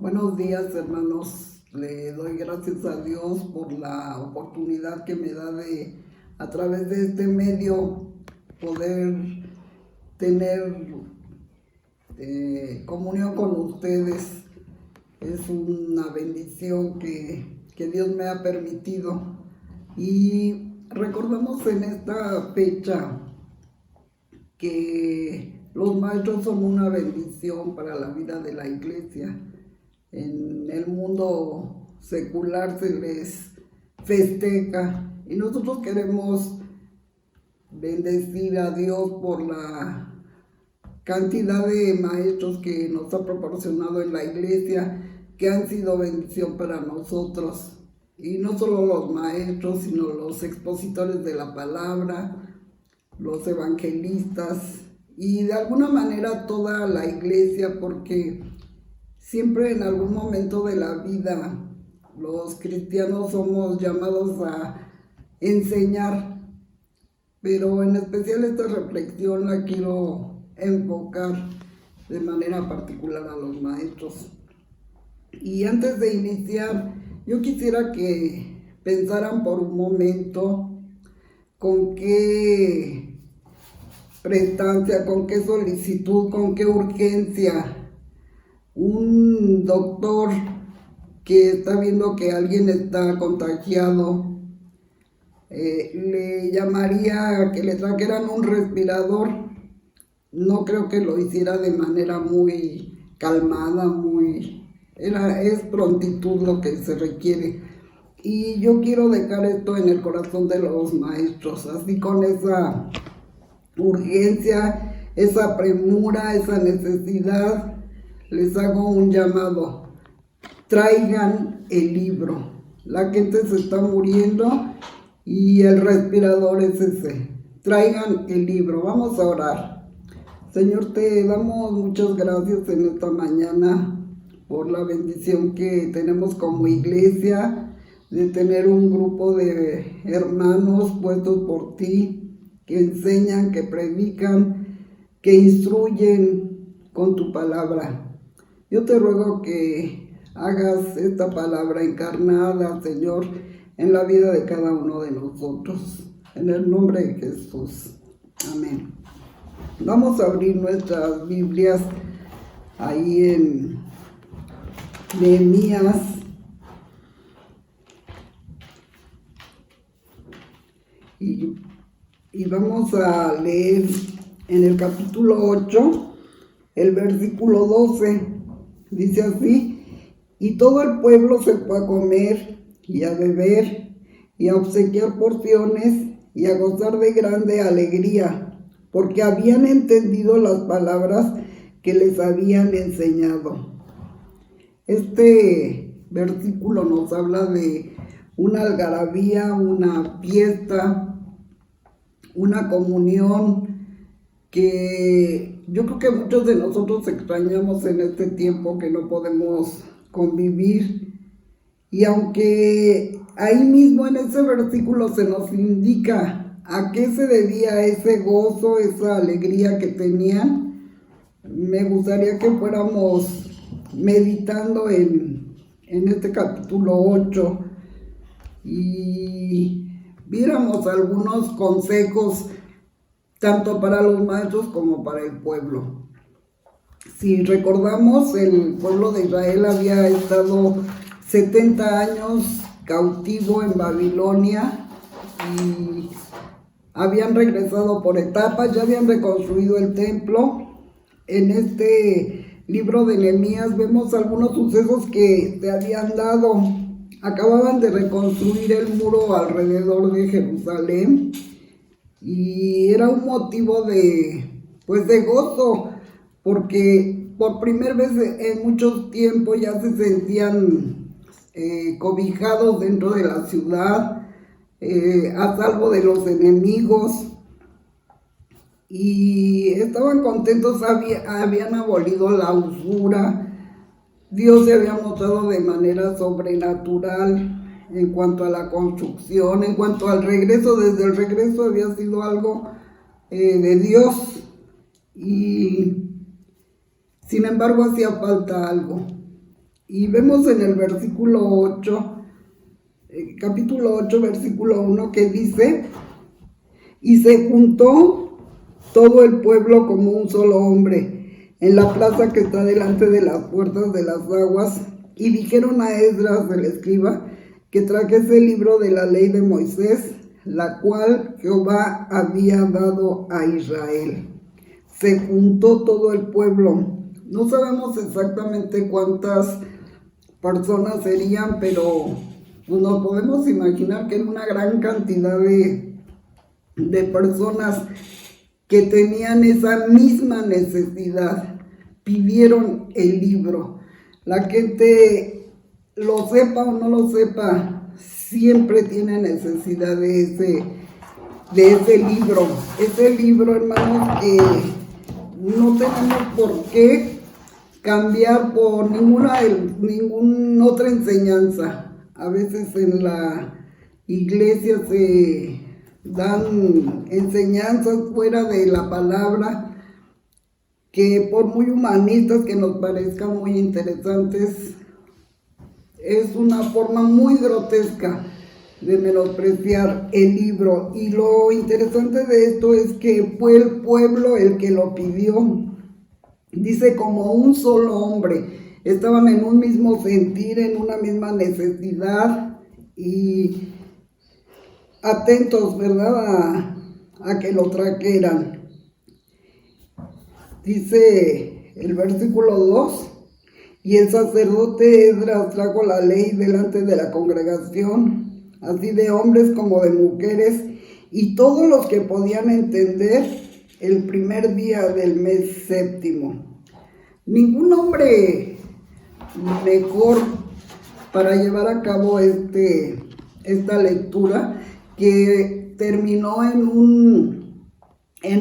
Buenos días, hermanos. Le doy gracias a Dios por la oportunidad que me da de, a través de este medio, poder tener comunión con ustedes. Es una bendición que Dios me ha permitido. Y recordamos en esta fecha que los maestros son una bendición para la vida de la iglesia. En el mundo secular se les festeja y nosotros queremos bendecir a Dios por la cantidad de maestros que nos ha proporcionado en la iglesia, que han sido bendición para nosotros. Y no solo los maestros, sino los expositores de la palabra, los evangelistas y de alguna manera toda la iglesia, porque siempre en algún momento de la vida los cristianos somos llamados a enseñar, pero en especial esta reflexión la quiero enfocar de manera particular a los maestros. Y antes de iniciar, yo quisiera que pensaran por un momento con qué prestancia, con qué solicitud, con qué urgencia un doctor que está viendo que alguien está contagiado le llamaría a que le trajeran un respirador. No creo que lo hiciera de manera muy calmada, es prontitud lo que se requiere. Y yo quiero dejar esto en el corazón de los maestros, así con esa urgencia, esa premura, esa necesidad. Les hago un llamado: traigan el libro. La gente se está muriendo y el respirador es ese. Traigan el libro. Vamos a orar. Señor, te damos muchas gracias en esta mañana por la bendición que tenemos como iglesia de tener un grupo de hermanos puestos por ti, que enseñan, que predican, que instruyen con tu palabra. Yo te ruego que hagas esta palabra encarnada, Señor, en la vida de cada uno de nosotros. En el nombre de Jesús. Amén. Vamos a abrir nuestras Biblias ahí en Nehemías. Y vamos a leer en el capítulo 8, el versículo 12. Dice así: y todo el pueblo se fue a comer y a beber y a obsequiar porciones y a gozar de grande alegría, porque habían entendido las palabras que les habían enseñado. Este versículo nos habla de una algarabía, una fiesta, una comunión que yo creo que muchos de nosotros extrañamos en este tiempo que no podemos convivir. Y aunque ahí mismo en ese versículo se nos indica a qué se debía ese gozo, esa alegría que tenían, me gustaría que fuéramos meditando en este capítulo 8 y viéramos algunos consejos tanto para los maestros como para el pueblo. Si recordamos, el pueblo de Israel había estado 70 años cautivo en Babilonia y habían regresado por etapas, ya habían reconstruido el templo. En este libro de Nehemías vemos algunos sucesos que se habían dado. Acababan de reconstruir el muro alrededor de Jerusalén y era un motivo de gozo, porque por primera vez en mucho tiempo ya se sentían cobijados dentro de la ciudad, a salvo de los enemigos, y estaban contentos. Habían abolido la usura. Dios se había mostrado de manera sobrenatural en cuanto a la construcción, en cuanto al regreso. Desde el regreso había sido algo de Dios, y sin embargo hacía falta algo. Y vemos en el versículo 8, capítulo 8, versículo 1, que dice: y se juntó todo el pueblo como un solo hombre en la plaza que está delante de las puertas de las aguas, y dijeron a Esdras el escriba que trajese el libro de la ley de Moisés, la cual Jehová había dado a Israel. Se juntó todo el pueblo. No sabemos exactamente cuántas personas serían, pero pues nos podemos imaginar que era una gran cantidad de personas que tenían esa misma necesidad. Pidieron el libro. La gente, lo sepa o no lo sepa, siempre tiene necesidad de ese libro. Ese libro, hermanos, que no tenemos por qué cambiar por ninguna otra enseñanza. A veces en la iglesia se dan enseñanzas fuera de la palabra que, por muy humanistas que nos parezcan muy interesantes, es una forma muy grotesca de menospreciar el libro. Y lo interesante de esto es que fue el pueblo el que lo pidió. Dice como un solo hombre. Estaban en un mismo sentir, en una misma necesidad y atentos, ¿verdad?, a que lo trajeran. Dice el versículo 2: y el sacerdote Esdras trajo la ley delante de la congregación, así de hombres como de mujeres, y todos los que podían entender, el primer día del mes séptimo. Ningún hombre mejor para llevar a cabo esta lectura, que terminó en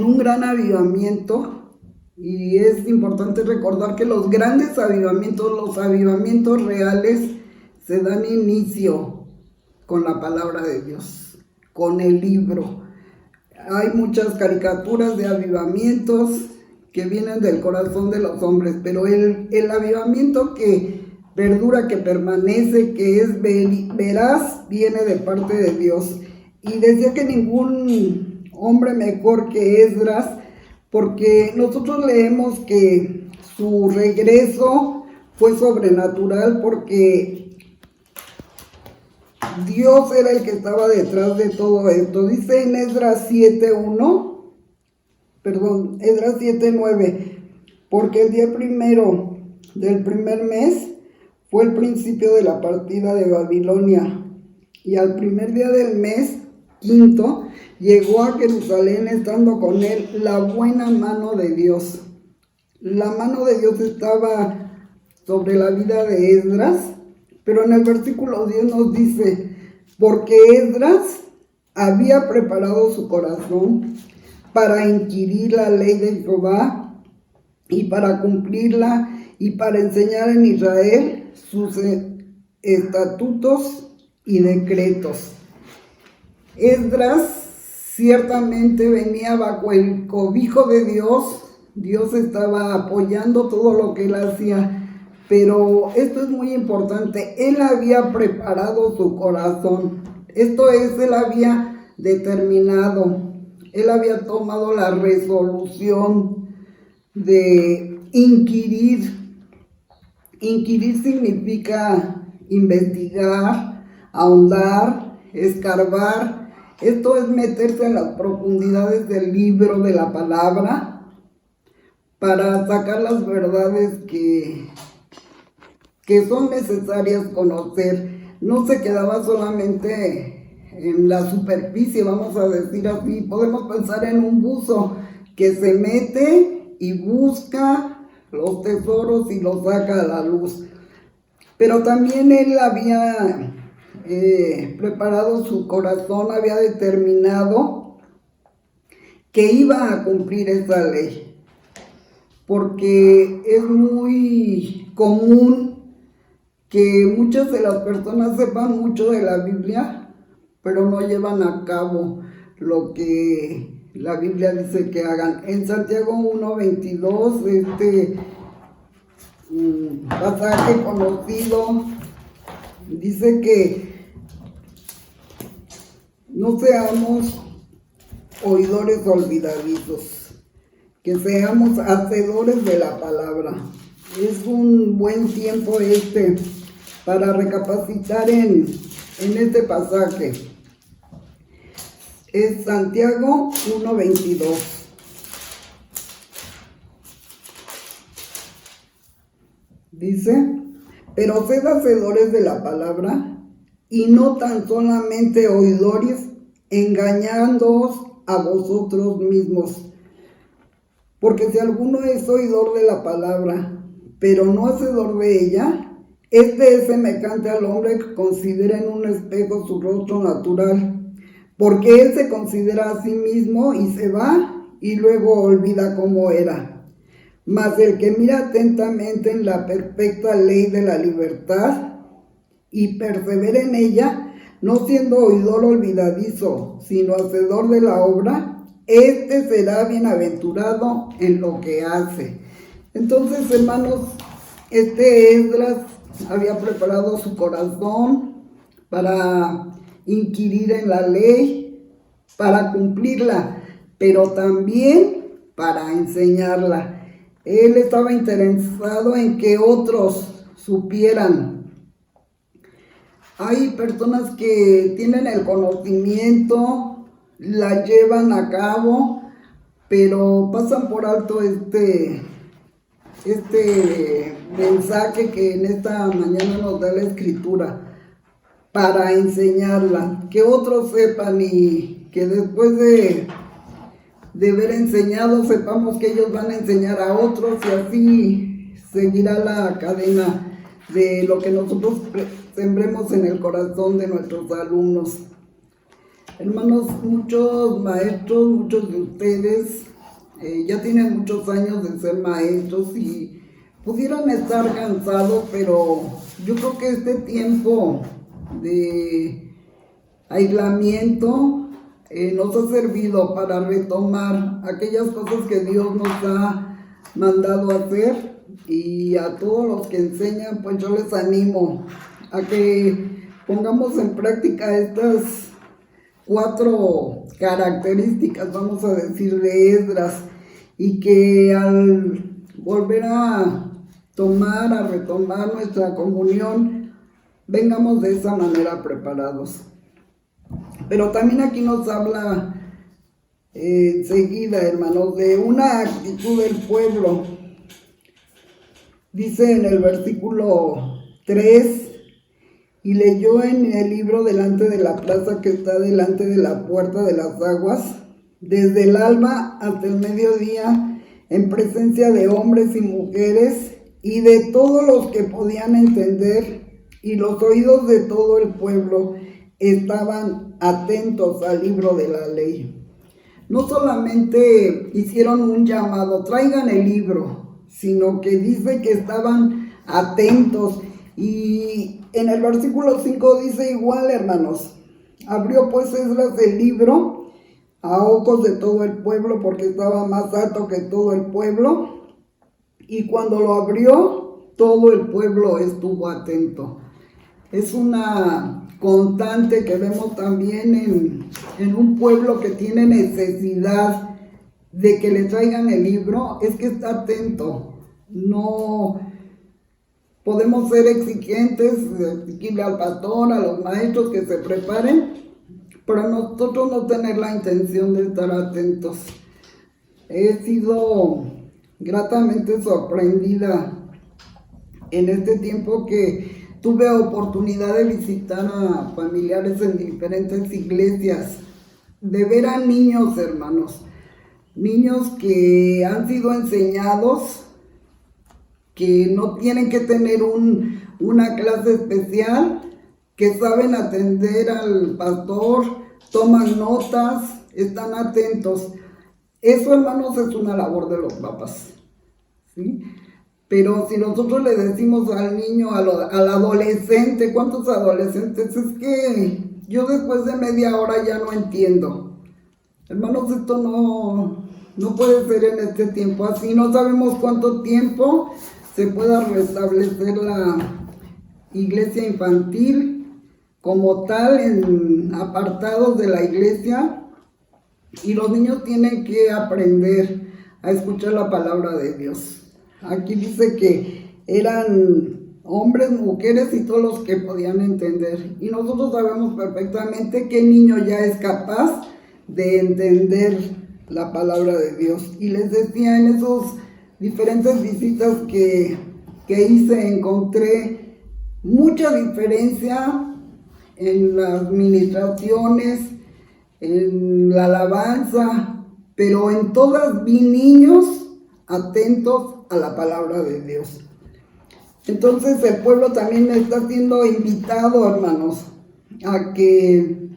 un gran avivamiento. Y es importante recordar que los grandes avivamientos, los avivamientos reales, se dan inicio con la palabra de Dios, con el libro. Hay muchas caricaturas de avivamientos que vienen del corazón de los hombres, pero el avivamiento que perdura, que permanece, que es veraz, viene de parte de Dios. Y decía que ningún hombre mejor que Esdras, porque nosotros leemos que su regreso fue sobrenatural, porque Dios era el que estaba detrás de todo esto. Dice en Esdras 7:9, porque el día primero del primer mes fue el principio de la partida de Babilonia, y al primer día del mes quinto llegó a Jerusalén, estando con él la buena mano de Dios. La mano de Dios estaba sobre la vida de Esdras, pero en el versículo 10 nos dice: porque Esdras había preparado su corazón para inquirir la ley de Jehová y para cumplirla, y para enseñar en Israel sus estatutos y decretos. Esdras ciertamente venía bajo el cobijo de Dios. Dios estaba apoyando todo lo que él hacía, pero esto es muy importante: él había preparado su corazón. Esto es, él había determinado, él había tomado la resolución de inquirir. Inquirir significa investigar, ahondar, escarbar. Esto es meterse en las profundidades del libro de la palabra para sacar las verdades que son necesarias conocer. No se quedaba solamente en la superficie, vamos a decir así. Podemos pensar en un buzo que se mete y busca los tesoros y los saca a la luz. Pero también él había preparado su corazón, había determinado que iba a cumplir esa ley, porque es muy común que muchas de las personas sepan mucho de la Biblia, pero no llevan a cabo lo que la Biblia dice que hagan. En Santiago 1:22 pasaje conocido. Dice que no seamos oidores olvidadizos, que seamos hacedores de la palabra. Es un buen tiempo para recapacitar en este pasaje. Es Santiago 1:22. Dice: pero sed hacedores de la palabra y no tan solamente oidores, engañándoos a vosotros mismos. Porque si alguno es oidor de la palabra, pero no hacedor de ella, este es semejante al hombre que considera en un espejo su rostro natural, porque él se considera a sí mismo y se va y luego olvida cómo era. Mas el que mira atentamente en la perfecta ley de la libertad y persevera en ella, no siendo oidor olvidadizo, sino hacedor de la obra, este será bienaventurado en lo que hace. Entonces, hermanos, Esdras había preparado su corazón para inquirir en la ley, para cumplirla, pero también para enseñarla. Él estaba interesado en que otros supieran. Hay personas que tienen el conocimiento, la llevan a cabo, pero pasan por alto este mensaje que en esta mañana nos da la Escritura, para enseñarla, que otros sepan y que después de haber enseñado sepamos que ellos van a enseñar a otros, y así seguirá la cadena de lo que nosotros sembremos en el corazón de nuestros alumnos. Hermanos, muchos maestros, muchos de ustedes ya tienen muchos años de ser maestros y pudieran estar cansados, pero yo creo que este tiempo de aislamiento nos ha servido para retomar aquellas cosas que Dios nos ha mandado hacer. Y a todos los que enseñan, pues yo les animo a que pongamos en práctica estas 4 características, vamos a decir, de Esdras, y que al volver a retomar nuestra comunión, vengamos de esa manera preparados. Pero también aquí nos habla enseguida, hermanos, de una actitud del pueblo. Dice en el versículo 3: y leyó en el libro delante de la plaza que está delante de la puerta de las aguas, desde el alba hasta el mediodía, en presencia de hombres y mujeres y de todos los que podían entender, y los oídos de todo el pueblo estaban atentos al libro de la ley. No solamente hicieron un llamado, traigan el libro, sino que dice que estaban atentos. Y en el versículo 5 dice igual, hermanos: abrió pues Esdras el libro a ojos de todo el pueblo, porque estaba más alto que todo el pueblo, y cuando lo abrió, todo el pueblo estuvo atento. Es una constante que vemos también en un pueblo que tiene necesidad de que le traigan el libro, es que está atento. No podemos ser exigentes, exigirle al pastor, a los maestros que se preparen, pero nosotros no tener la intención de estar atentos. He sido gratamente sorprendida en este tiempo que tuve oportunidad de visitar a familiares en diferentes iglesias, de ver a niños, hermanos, niños que han sido enseñados, que no tienen que tener una clase especial, que saben atender al pastor, toman notas, están atentos. Eso, hermanos, es una labor de los papás, ¿sí? Pero si nosotros le decimos al niño, al adolescente, ¿cuántos adolescentes? Es que yo después de media hora ya no entiendo. Hermanos, esto no puede ser en este tiempo así. No sabemos cuánto tiempo se pueda restablecer la iglesia infantil como tal en apartados de la iglesia, y los niños tienen que aprender a escuchar la palabra de Dios. Aquí dice que eran hombres, mujeres y todos los que podían entender, y nosotros sabemos perfectamente qué niño ya es capaz de entender la palabra de Dios. Y les decía, en esos diferentes visitas que hice, encontré mucha diferencia en las ministraciones, en la alabanza, pero en todas vi niños atentos a la palabra de Dios. Entonces el pueblo también está siendo invitado, hermanos, a que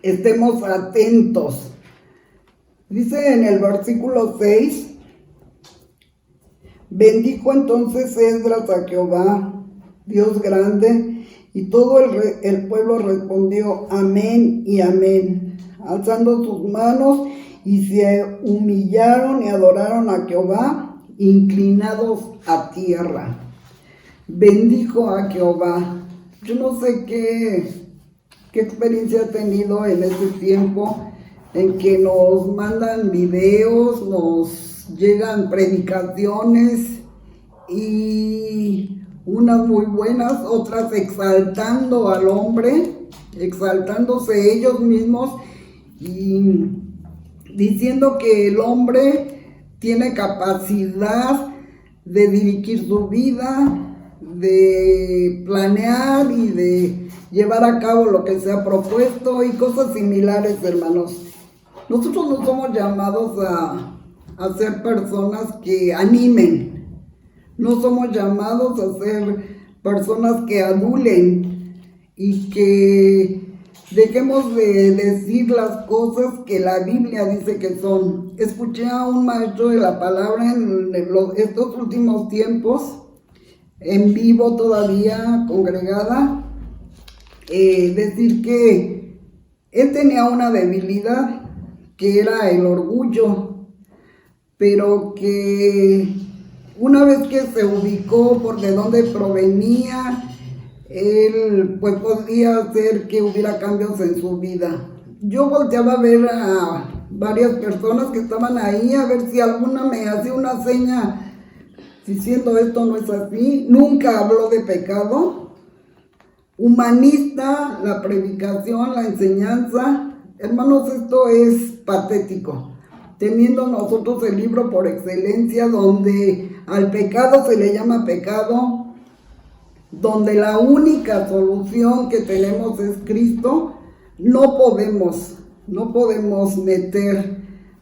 estemos atentos. Dice en el versículo 6, bendijo entonces Esdras a Jehová, Dios grande, y todo el pueblo respondió amén y amén, alzando sus manos, y se humillaron y adoraron a Jehová, inclinados a tierra. Bendijo a Jehová. Yo no sé qué experiencia ha tenido en este tiempo en que nos mandan videos, nos llegan predicaciones, y unas muy buenas, otras exaltando al hombre, exaltándose ellos mismos y diciendo que el hombre tiene capacidad de dirigir su vida, de planear y de llevar a cabo lo que se ha propuesto y cosas similares, hermanos. Nosotros no somos llamados a ser personas que animen, no somos llamados a ser personas que adulen y que dejemos de decir las cosas que la Biblia dice que son. Escuché a un maestro de la palabra en estos últimos tiempos, en vivo todavía, congregada, decir que él tenía una debilidad, que era el orgullo, pero que una vez que se ubicó por de dónde provenía, él pues podía hacer que hubiera cambios en su vida. Yo volteaba a ver a varias personas que estaban ahí, a ver si alguna me hacía una seña diciendo esto no es así. Nunca habló de pecado. Humanista, la predicación, la enseñanza. Hermanos, esto es patético. Teniendo nosotros el libro por excelencia, donde al pecado se le llama pecado, donde la única solución que tenemos es Cristo, no podemos meter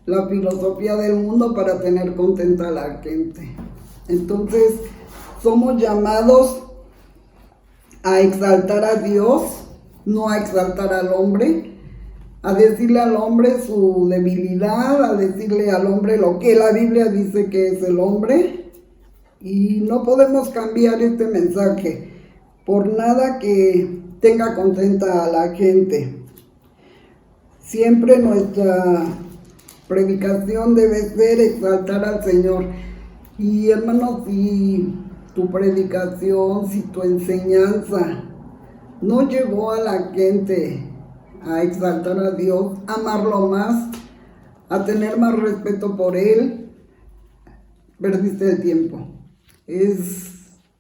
la filosofía del mundo para tener contenta a la gente. Entonces, somos llamados a exaltar a Dios, no a exaltar al hombre, a decirle al hombre su debilidad, a decirle al hombre lo que la Biblia dice que es el hombre, y no podemos cambiar este mensaje por nada que tenga contenta a la gente. Siempre nuestra predicación debe ser exaltar al Señor. Y hermanos, si tu predicación, si tu enseñanza no llevó a la gente a exaltar a Dios, a amarlo más, a tener más respeto por Él, perdiste el tiempo. Es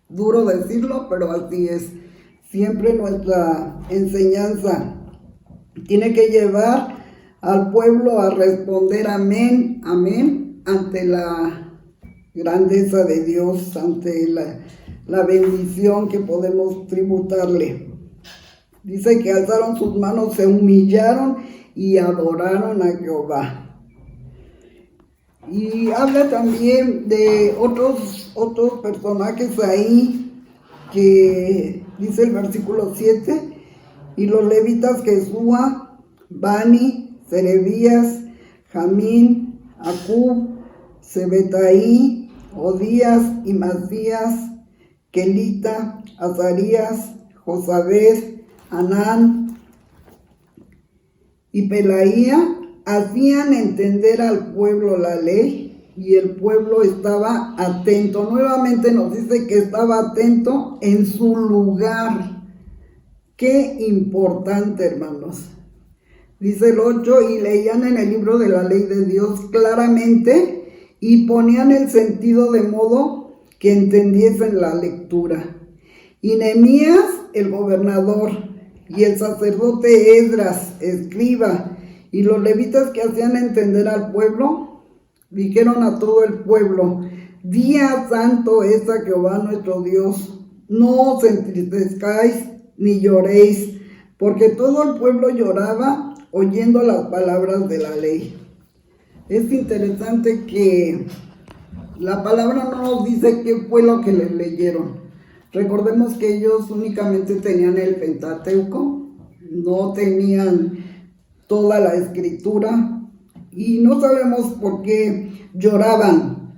duro decirlo, pero así es. Siempre nuestra enseñanza tiene que llevar al pueblo a responder amén, amén, ante la grandeza de Dios, ante la bendición que podemos tributarle. Dice que alzaron sus manos, se humillaron y adoraron a Jehová. Y habla también de otros personajes ahí, que dice el versículo 7, y los levitas Jesúa, Bani, Serebías, Jamín, Acub, Sebetaí, Odías y Masías, Kelita, Azarías, Josabed, Anán y Pelaía, hacían entender al pueblo la ley y el pueblo estaba atento. Nuevamente nos dice que estaba atento en su lugar. Qué importante, hermanos. Dice el 8, y leían en el libro de la ley de Dios claramente y ponían el sentido de modo que entendiesen la lectura. Y Nehemías, el gobernador, y el sacerdote Esdras, escriba, y los levitas que hacían entender al pueblo, dijeron a todo el pueblo: día santo es a Jehová nuestro Dios, no os entristezcáis ni lloréis, porque todo el pueblo lloraba oyendo las palabras de la ley. Es interesante que la palabra no nos dice qué fue lo que les leyeron. Recordemos que ellos únicamente tenían el Pentateuco, no tenían toda la escritura, y no sabemos por qué lloraban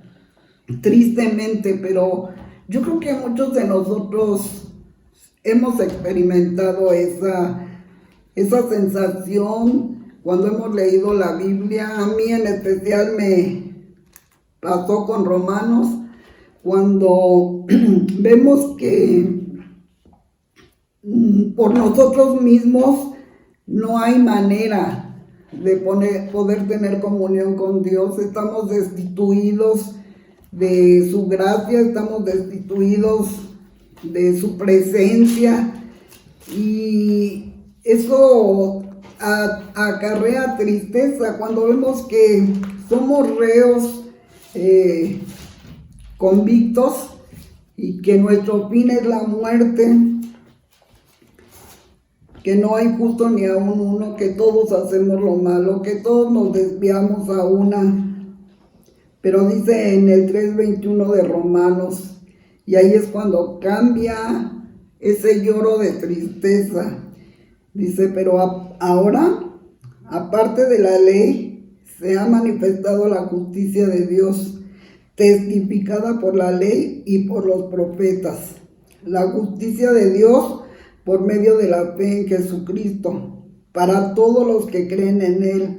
tristemente, pero yo creo que muchos de nosotros hemos experimentado esa sensación cuando hemos leído la Biblia. A mí en especial me pasó con Romanos, cuando vemos que por nosotros mismos no hay manera de poder tener comunión con Dios. Estamos destituidos de su gracia, estamos destituidos de su presencia, y eso acarrea tristeza cuando vemos que somos reos convictos y que nuestro fin es la muerte, que no hay justo ni aun uno, que todos hacemos lo malo, que todos nos desviamos a una. Pero dice en el 3:21 de Romanos, y ahí es cuando cambia ese lloro de tristeza. Dice: pero ahora, aparte de la ley, se ha manifestado la justicia de Dios, testificada por la ley y por los profetas. La justicia de Dios por medio de la fe en Jesucristo, para todos los que creen en Él,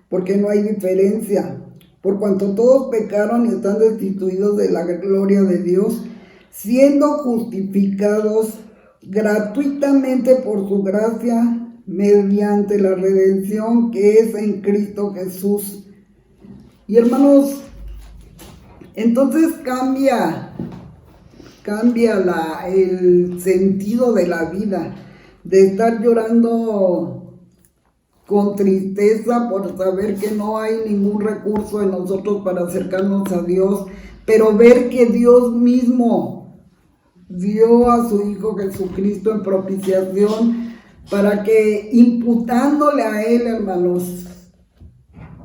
porque no hay diferencia, por cuanto todos pecaron y están destituidos de la gloria de Dios, siendo justificados gratuitamente por su gracia, mediante la redención que es en Cristo Jesús. Y hermanos, entonces cambia el sentido de la vida, de estar llorando con tristeza por saber que no hay ningún recurso en nosotros para acercarnos a Dios, pero ver que Dios mismo dio a su Hijo Jesucristo en propiciación, para que, imputándole a Él, hermanos,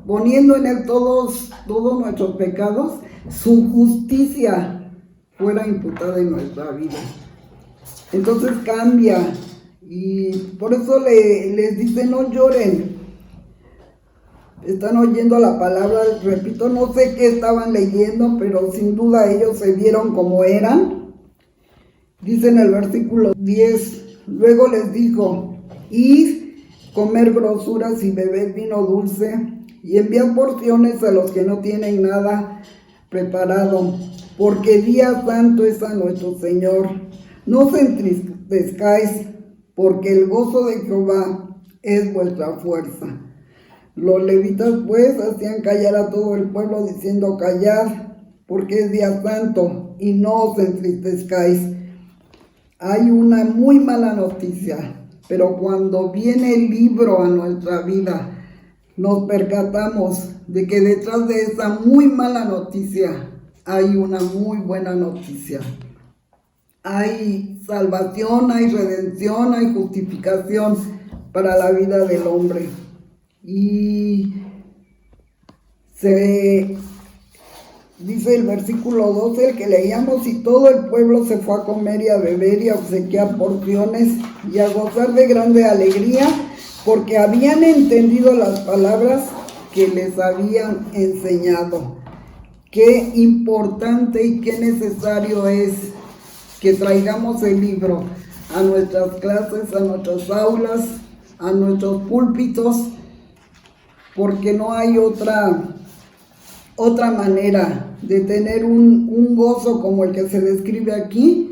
poniendo en Él todos nuestros pecados, su justicia fuera imputada en nuestra vida. Entonces cambia, y por eso les dice: no lloren. Están oyendo la palabra, repito, no sé qué estaban leyendo, pero sin duda ellos se vieron como eran. Dice en el versículo 10, luego les dijo: id, comer grosuras y beber vino dulce, y enviad porciones a los que no tienen nada preparado, porque día santo es a nuestro Señor. No os entristezcáis, porque el gozo de Jehová es vuestra fuerza. Los levitas pues hacían callar a todo el pueblo, diciendo: callad, porque es día santo, y no os entristezcáis. Hay una muy mala noticia, pero cuando viene el libro a nuestra vida, nos percatamos de que detrás de esa muy mala noticia hay una muy buena noticia. Hay salvación, hay redención, hay justificación para la vida del hombre. Y dice el versículo 12, el que leíamos: y todo el pueblo se fue a comer y a beber y a obsequiar porciones y a gozar de grande alegría, porque habían entendido las palabras que les habían enseñado. Qué importante y qué necesario es que traigamos el libro a nuestras clases, a nuestras aulas, a nuestros púlpitos, porque no hay otra otra manera de tener un gozo como el que se describe aquí.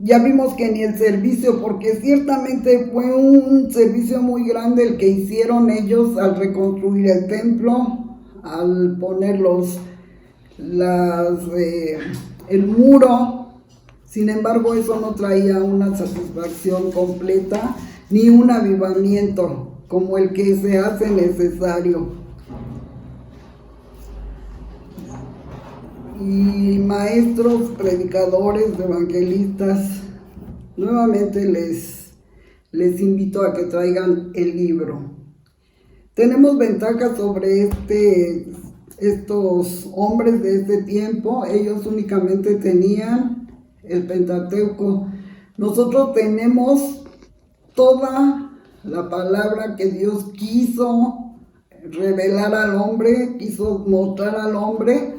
Ya vimos que ni el servicio, porque ciertamente fue un servicio muy grande el que hicieron ellos al reconstruir el templo, al poner el muro. Sin embargo, eso no traía una satisfacción completa ni un avivamiento como el que se hace necesario. Y maestros, predicadores, evangelistas, nuevamente les invito a que traigan el libro. Tenemos ventajas sobre estos hombres de este tiempo. Ellos únicamente tenían el Pentateuco. Nosotros tenemos toda la palabra que Dios quiso revelar al hombre, quiso mostrar al hombre,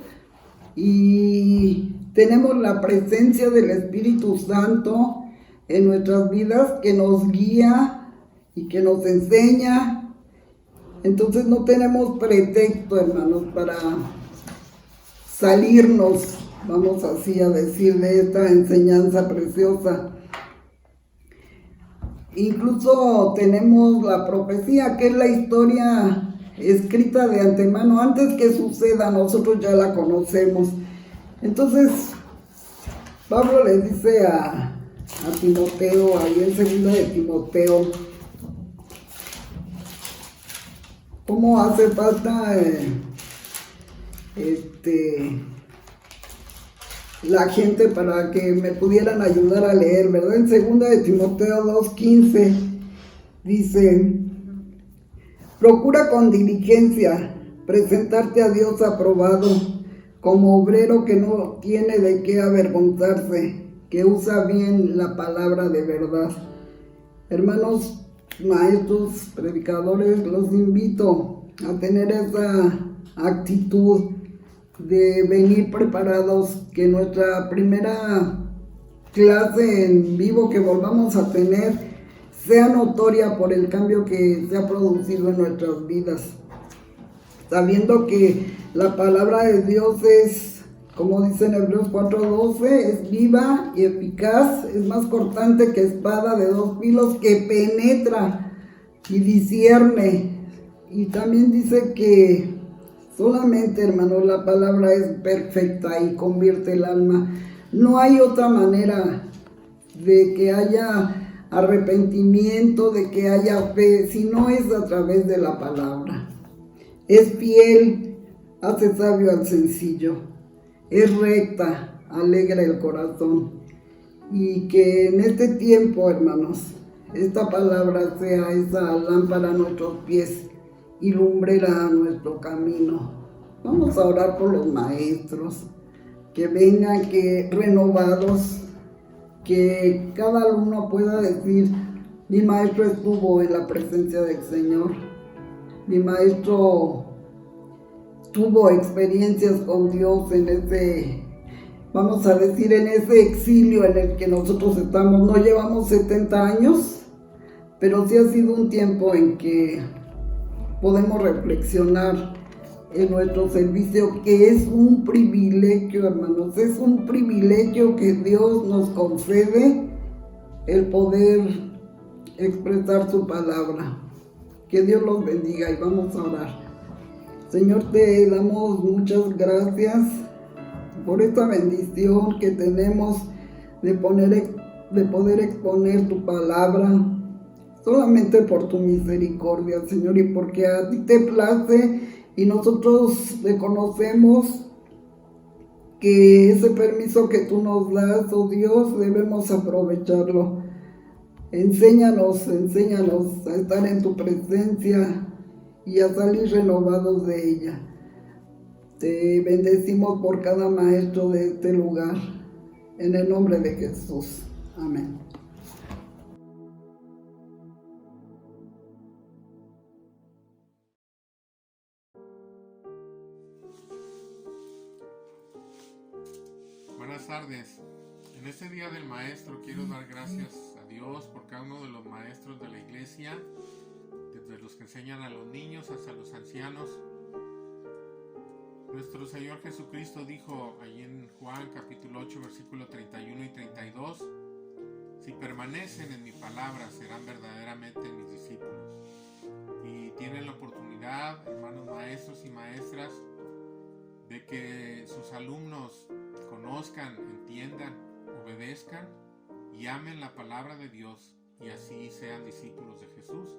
y tenemos la presencia del Espíritu Santo en nuestras vidas que nos guía y que nos enseña. Entonces no tenemos pretexto, hermanos, para salirnos, vamos así a decir, de esta enseñanza preciosa. Incluso tenemos la profecía, que es la historia escrita de antemano, antes que suceda, nosotros ya la conocemos. Entonces, Pablo le dice a Timoteo, ahí en 2 de Timoteo, cómo hace falta la gente para que me pudieran ayudar a leer, ¿verdad? En 2 de Timoteo 2:15 dice: procura con diligencia presentarte a Dios aprobado, como obrero que no tiene de qué avergonzarse, que usa bien la palabra de verdad. Hermanos, maestros, predicadores, los invito a tener esa actitud de venir preparados, que nuestra primera clase en vivo que volvamos a tener sea notoria por el cambio que se ha producido en nuestras vidas, sabiendo que la palabra de Dios es, como dice en Hebreos 4:12, es viva y eficaz, es más cortante que espada de 2 filos, que penetra y discierne. Y también dice que solamente, hermano, la palabra es perfecta y convierte el alma. No hay otra manera de que haya arrepentimiento, de que haya fe, si no es a través de la palabra. Es fiel, hace sabio al sencillo, es recta, alegra el corazón. Y que en este tiempo, hermanos, esta palabra sea esa lámpara a nuestros pies y lumbrera a nuestro camino. Vamos a orar por los maestros, que vengan, que renovados, que cada alumno pueda decir: mi maestro estuvo en la presencia del Señor, mi maestro tuvo experiencias con Dios en ese, vamos a decir, en ese exilio en el que nosotros estamos. No llevamos 70 años, pero sí ha sido un tiempo en que podemos reflexionar en nuestro servicio, que es un privilegio, hermanos, es un privilegio que Dios nos concede, el poder expresar su palabra. Que Dios los bendiga y vamos a orar. Señor, te damos muchas gracias por esta bendición que tenemos de poder exponer tu palabra, solamente por tu misericordia, Señor, y porque a ti te place, y nosotros reconocemos que ese permiso que tú nos das, oh Dios, debemos aprovecharlo. Enséñanos a estar en tu presencia y a salir renovados de ella. Te bendecimos por cada maestro de este lugar, en el nombre de Jesús. Amén. Buenas tardes. En este día del maestro quiero dar gracias a Dios por cada uno de los maestros de la iglesia, desde los que enseñan a los niños hasta los ancianos. Nuestro Señor Jesucristo dijo allí en Juan capítulo 8 versículo 31 y 32: si permanecen en mi palabra serán verdaderamente mis discípulos. Y tienen la oportunidad, hermanos maestros y maestras, de que sus alumnos conozcan, entiendan, obedezcan y amen la palabra de Dios y así sean discípulos de Jesús.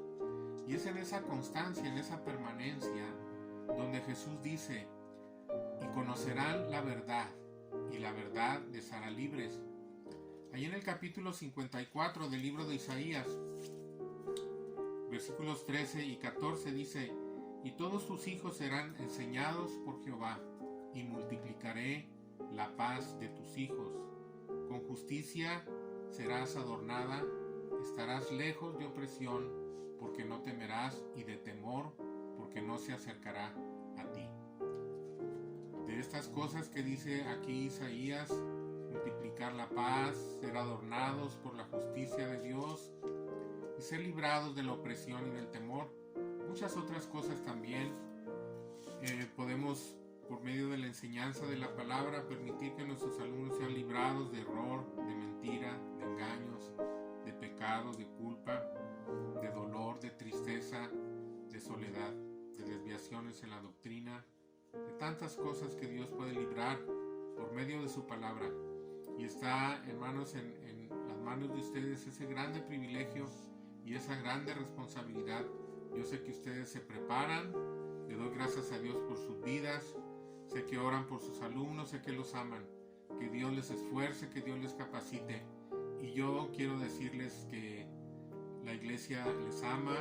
Y es en esa constancia, en esa permanencia, donde Jesús dice: y conocerán la verdad, y la verdad les hará libres. Ahí en el capítulo 54 del libro de Isaías, versículos 13 y 14 dice: y todos tus hijos serán enseñados por Jehová, y multiplicaré la paz de tus hijos. Con justicia serás adornada, estarás lejos de opresión, porque no temerás, y de temor, porque no se acercará a ti. De estas cosas que dice aquí Isaías, multiplicar la paz, ser adornados por la justicia de Dios y ser librados de la opresión y del temor, muchas otras cosas también. Podemos, por medio de la enseñanza de la palabra, permitir que nuestros alumnos sean librados de error, de mentira, de engaños, de pecados, de culpa, de dolor, de tristeza, de soledad, de desviaciones en la doctrina, de tantas cosas que Dios puede librar por medio de su palabra. Y está, hermanos, en las manos de ustedes ese grande privilegio y esa grande responsabilidad. Yo sé que ustedes se preparan, le doy gracias a Dios por sus vidas, sé que oran por sus alumnos, sé que los aman, que Dios les esfuerce, que Dios les capacite. Y yo quiero decirles que la iglesia les ama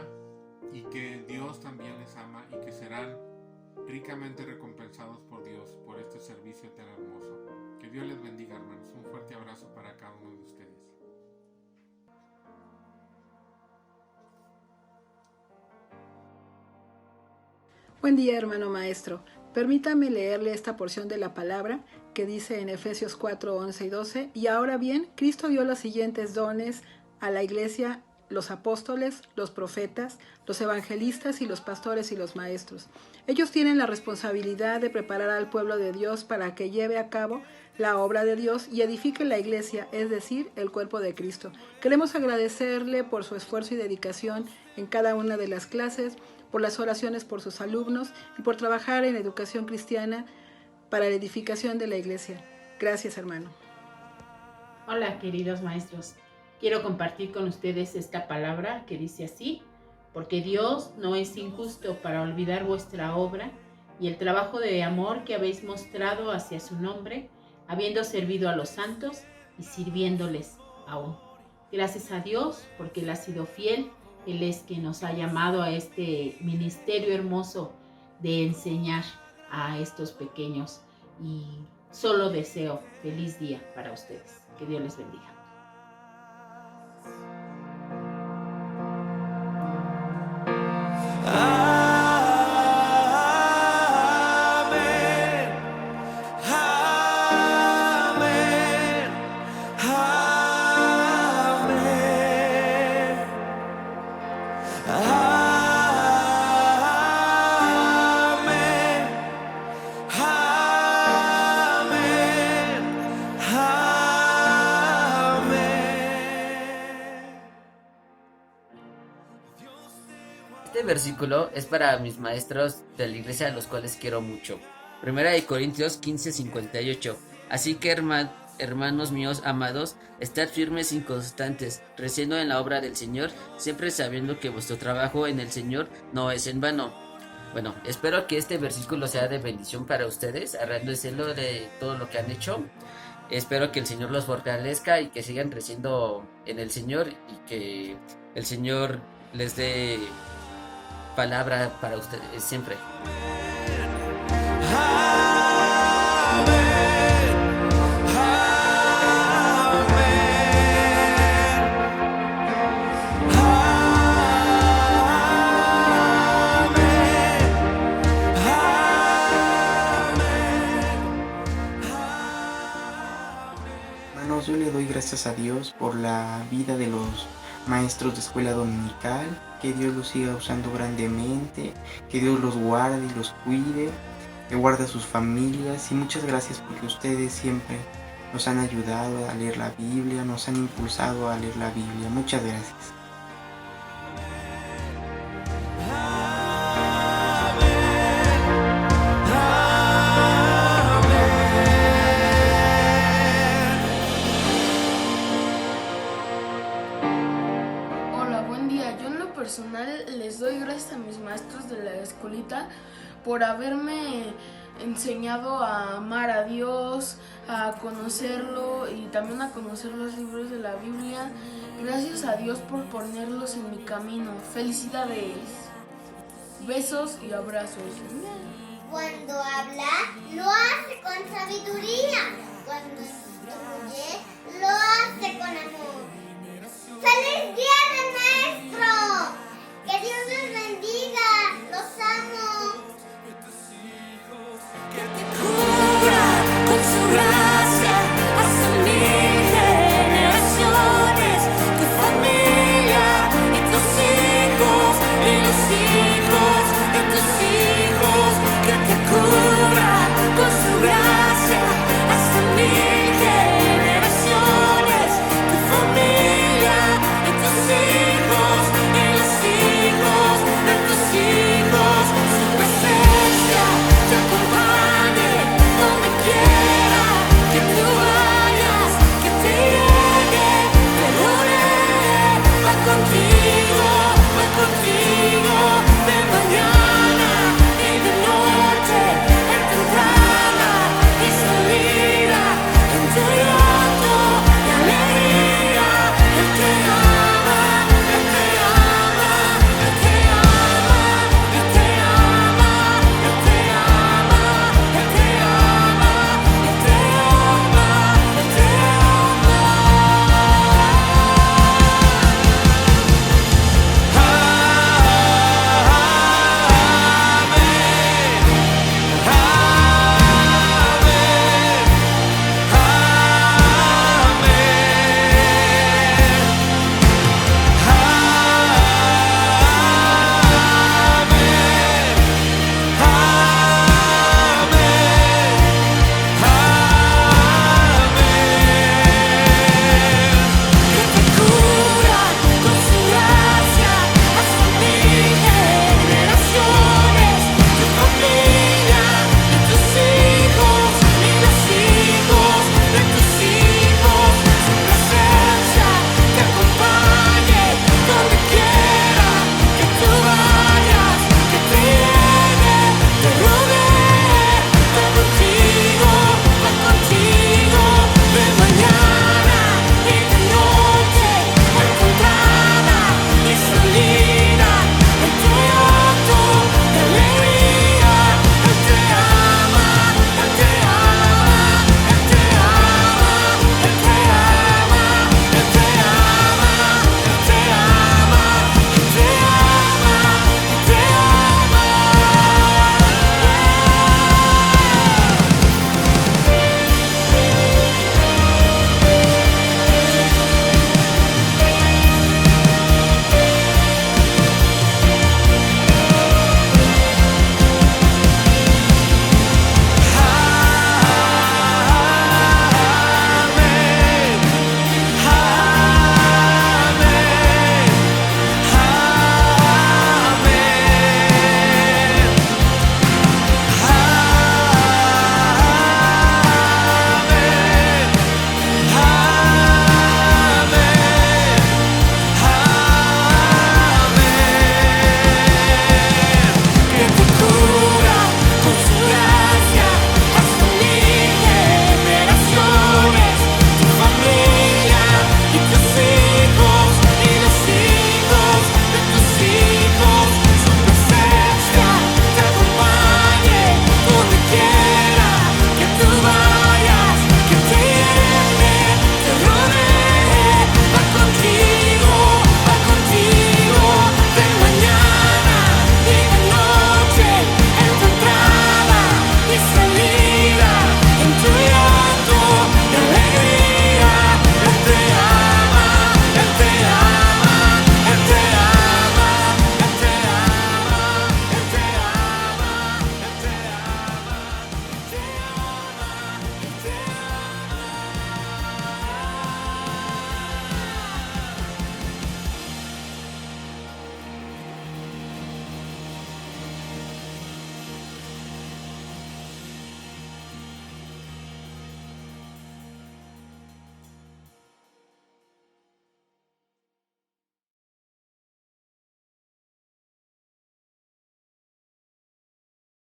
y que Dios también les ama y que serán ricamente recompensados por Dios por este servicio tan hermoso. Que Dios les bendiga, hermanos. Un fuerte abrazo para cada uno de ustedes. Buen día, hermano maestro. Permítame leerle esta porción de la palabra que dice en Efesios 4, 11 y 12. Y ahora bien, Cristo dio los siguientes dones a la iglesia: los apóstoles, los profetas, los evangelistas y los pastores y los maestros. Ellos tienen la responsabilidad de preparar al pueblo de Dios para que lleve a cabo la obra de Dios y edifique la iglesia, es decir, el cuerpo de Cristo. Queremos agradecerle por su esfuerzo y dedicación en cada una de las clases, por las oraciones por sus alumnos y por trabajar en educación cristiana para la edificación de la iglesia. Gracias, hermano. Hola, queridos maestros. Quiero compartir con ustedes esta palabra que dice así: porque Dios no es injusto para olvidar vuestra obra y el trabajo de amor que habéis mostrado hacia su nombre, habiendo servido a los santos y sirviéndoles aún. Gracias a Dios, porque Él ha sido fiel. Él es quien nos ha llamado a este ministerio hermoso de enseñar a estos pequeños. Y solo deseo feliz día para ustedes. Que Dios les bendiga. Este versículo es para mis maestros de la iglesia, a los cuales quiero mucho. Primera de Corintios 15:58. Así que hermanos míos amados, estad firmes y constantes, creciendo en la obra del Señor, siempre sabiendo que vuestro trabajo en el Señor no es en vano. Bueno, espero que este versículo sea de bendición para ustedes, agradeciendo de todo lo que han hecho. Espero que el Señor los fortalezca y que sigan creciendo en el Señor y que el Señor les dé palabra para ustedes siempre. Hermanos, yo le doy gracias a Dios por la vida de los maestros de escuela dominical, que Dios los siga usando grandemente, que Dios los guarde y los cuide, que guarde a sus familias, y muchas gracias porque ustedes siempre nos han ayudado a leer la Biblia, nos han impulsado a leer la Biblia. Muchas gracias. Hola, buen día. Yo en lo personal les doy gracias a mis maestros de la escuelita por haberme enseñado a amar a Dios, a conocerlo y también a conocer los libros de la Biblia. Gracias a Dios por ponerlos en mi camino. Felicidades. Besos y abrazos. Cuando habla, lo hace con sabiduría. Cuando instruye,